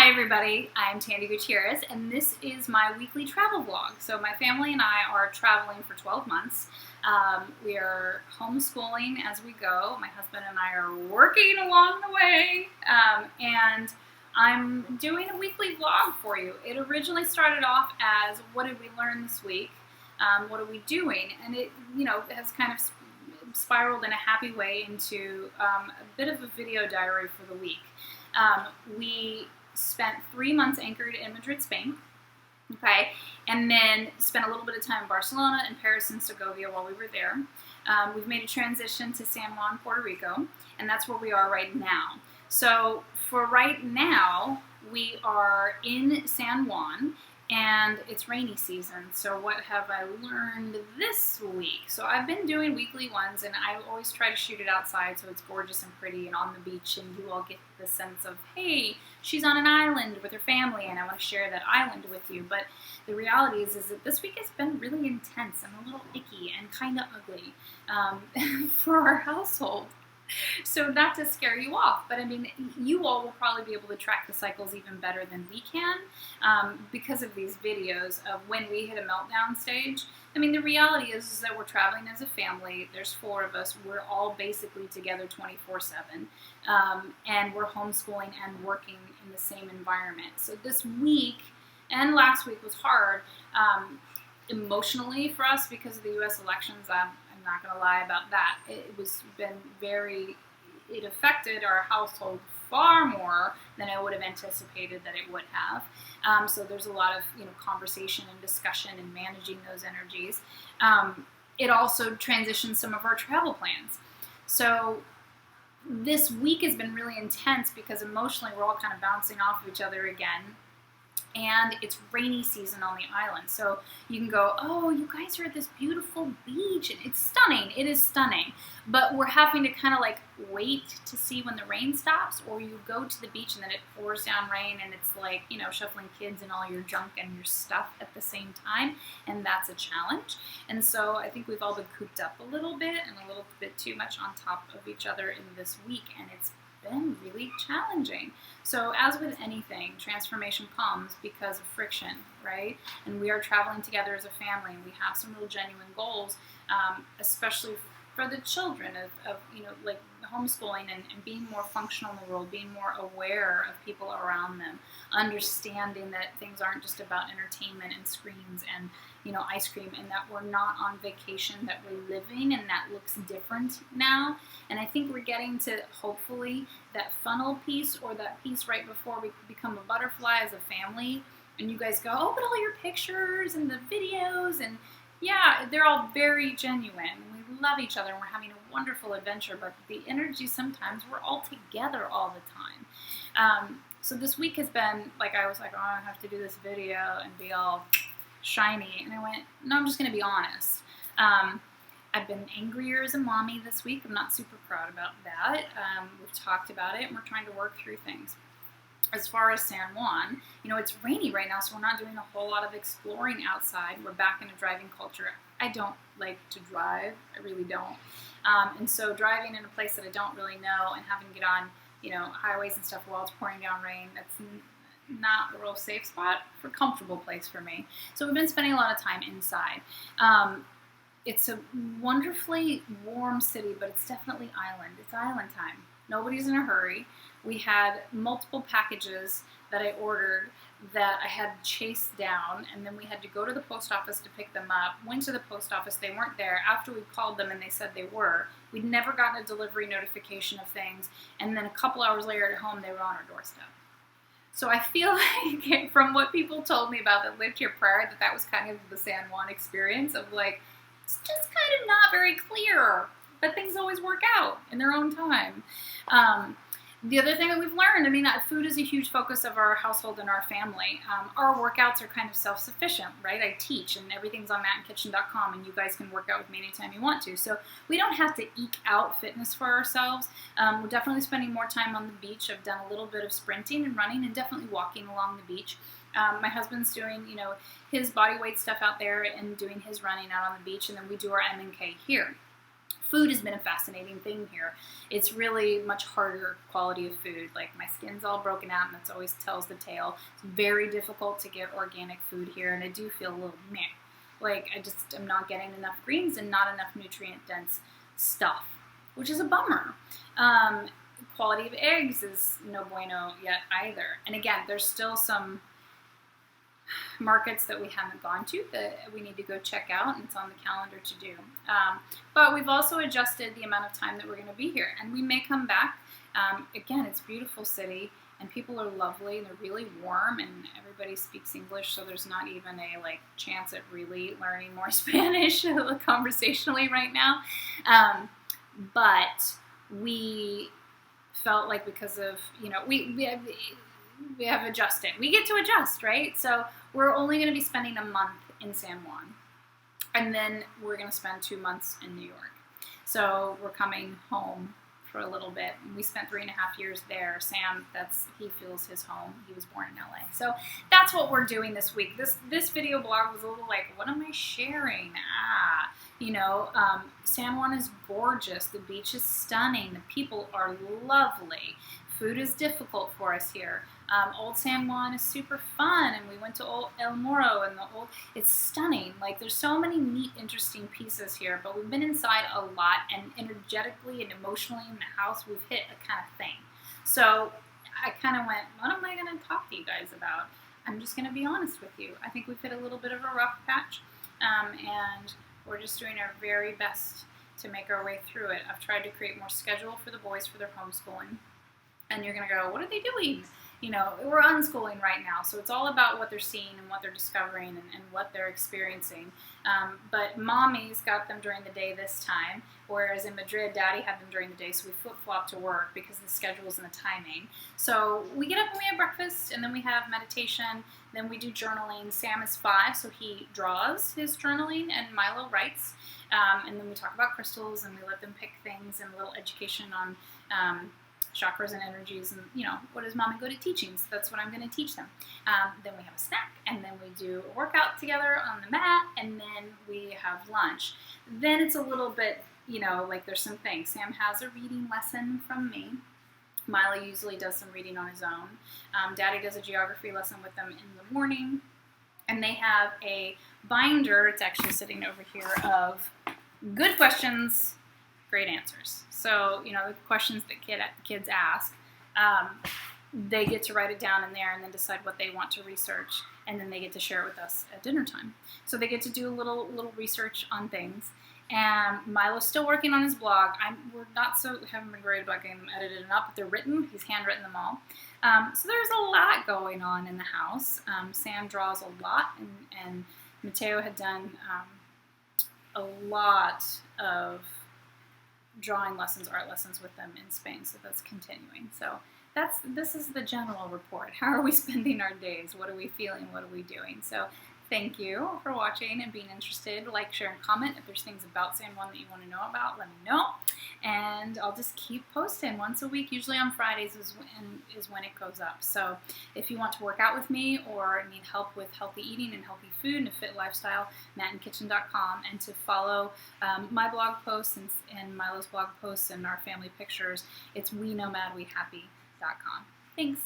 Hi everybody, I'm Tandy Gutierrez and this is my weekly travel vlog. So my family and I are traveling for 12 months. We are homeschooling as we go. My husband and I are working along the way and I'm doing a weekly vlog for you. It originally started off as what did we learn this week? What are we doing? And it has kind of spiraled in a happy way into a bit of a video diary for the week. We spent 3 months anchored in Madrid, Spain, okay, and then spent a little bit of time in Barcelona and Paris and Segovia while we were there. We've made a transition to San Juan, Puerto Rico, and that's where we are right now. So for right now, we are in San Juan, and it's rainy season. So what have I learned this week? So I've been doing weekly ones, and I always try to shoot it outside so it's gorgeous and pretty and on the beach, and you all get the sense of, hey, she's on an island with her family, and I want to share that island with you. But the reality is that this week has been really intense and a little icky and kind of ugly for our household. So not to scare you off, but I mean, you all will probably be able to track the cycles even better than we can because of these videos of when we hit a meltdown stage. I mean, the reality is that we're traveling as a family. There's 4 of us. We're all basically together 24/7, and we're homeschooling and working in the same environment. So this week and last week was hard emotionally for us because of the U.S. elections. I'm not going to lie about that. It affected our household far more than I would have anticipated that it would have. So there's a lot of conversation and discussion and managing those energies. It also transitioned some of our travel plans. So this week has been really intense because emotionally we're all kind of bouncing off of each other again. And it's rainy season on the island. So you can go, oh, you guys are at this beautiful beach, and it's stunning. It is stunning. But we're having to kind of like wait to see when the rain stops, or you go to the beach and then it pours down rain, and it's like, shuffling kids and all your junk and your stuff at the same time, and that's a challenge. And so I think we've all been cooped up a little bit and a little bit too much on top of each other in this week, and it's been really challenging. So as with anything, transformation comes because of friction, right? And we are traveling together as a family, and we have some real genuine goals, especially for the children of like homeschooling and being more functional in the world, being more aware of people around them, understanding that things aren't just about entertainment and screens and ice cream, and that we're not on vacation, that we're living, and that looks different now. And I think we're getting to, hopefully, that funnel piece, or that piece right before we become a butterfly as a family, and you guys go, oh, but all your pictures and the videos, and yeah, they're all very genuine. We love each other, and we're having a wonderful adventure, but the energy sometimes, we're all together all the time. So this week has been, like, I was like, oh, I have to do this video and be all shiny, and I went, no, I'm just going to be honest. I've been angrier as a mommy this week. I'm not super proud about that. We've talked about it, and we're trying to work through things. As far as San Juan, it's rainy right now, so we're not doing a whole lot of exploring outside. We're back in a driving culture. I don't like to drive. I really don't. And so driving in a place that I don't really know and having to get on, highways and stuff while it's pouring down rain, that's not a real safe spot for comfortable place for me. So we've been spending a lot of time inside. It's a wonderfully warm city, but it's definitely island. It's island time. Nobody's in a hurry. We had multiple packages that I ordered that I had chased down, and then we had to go to the post office to pick them up. Went to the post office, they weren't there. After we called them and they said they were, we'd never gotten a delivery notification of things, and then a couple hours later at home, they were on our doorstep. So I feel like, from what people told me about that lived here prior, that was kind of the San Juan experience of like, it's just kind of not very clear, but things always work out in their own time. The other thing that we've learned, food is a huge focus of our household and our family. Our workouts are kind of self-sufficient, right? I teach, and everything's on matandkitchen.com, and you guys can work out with me anytime you want to. So we don't have to eke out fitness for ourselves. We're definitely spending more time on the beach. I've done a little bit of sprinting and running, and definitely walking along the beach. My husband's doing, his body weight stuff out there and doing his running out on the beach, and then we do our M&K here. Food has been a fascinating thing here. It's really much harder quality of food. Like my skin's all broken out, and that always tells the tale. It's very difficult to get organic food here, and I do feel a little meh. Like I just am not getting enough greens and not enough nutrient-dense stuff, which is a bummer. Quality of eggs is no bueno yet either. And again, there's still some markets that we haven't gone to that we need to go check out, and it's on the calendar to do. But we've also adjusted the amount of time that we're going to be here, and we may come back. Again, it's a beautiful city, and people are lovely, and they're really warm, and everybody speaks English, so there's not even a chance at really learning more Spanish conversationally right now. But we felt like because of, we have adjusted. We get to adjust, right? So we're only going to be spending a month in San Juan, and then we're going to spend 2 months in New York. So we're coming home for a little bit. We spent 3.5 years there. Sam, he feels his home. He was born in LA. So that's what we're doing this week. This video blog was a little like, what am I sharing? San Juan is gorgeous. The beach is stunning. The people are lovely. Food is difficult for us here. Old San Juan is super fun, and we went to Old El Moro, and it's stunning. Like, there's so many neat, interesting pieces here, but we've been inside a lot, and energetically and emotionally in the house, we've hit a kind of thing. So I kind of went, what am I going to talk to you guys about? I'm just going to be honest with you. I think we've hit a little bit of a rough patch, and we're just doing our very best to make our way through it. I've tried to create more schedule for the boys for their homeschooling. And you're going to go, what are they doing? We're unschooling right now, so it's all about what they're seeing and what they're discovering and what they're experiencing. But mommy's got them during the day this time, whereas in Madrid, daddy had them during the day, so we flip-flop to work because the schedules and the timing. So we get up and we have breakfast, and then we have meditation, then we do journaling. Sam is 5, so he draws his journaling, and Milo writes. And then we talk about crystals, and we let them pick things and a little education on chakras and energies, and what does mommy go to teaching? So that's what I'm going to teach them. Then we have a snack, and then we do a workout together on the mat, and then we have lunch. Then it's a little bit, like there's some things. Sam has a reading lesson from me. Milo usually does some reading on his own. Daddy does a geography lesson with them in the morning, and they have a binder. It's actually sitting over here of good questions, great answers. So, the questions that kids ask, they get to write it down in there and then decide what they want to research, and then they get to share it with us at dinner time. So they get to do a little research on things. And Milo's still working on his blog. Haven't been great about getting them edited up, but they're written. He's handwritten them all. So there's a lot going on in the house. Sam draws a lot, and Mateo had done a lot of drawing lessons, art lessons with them in Spain, so that's continuing. So this is the general report. How are we spending our days? What are we feeling? What are we doing? So thank you for watching and being interested. Like, share, and comment. If there's things about San Juan that you want to know about, let me know. And I'll just keep posting once a week. Usually on Fridays is when it goes up. So if you want to work out with me or need help with healthy eating and healthy food and a fit lifestyle, mattinkitchen.com. And to follow my blog posts and Milo's blog posts and our family pictures, it's Wenomadwehappy.com. Thanks.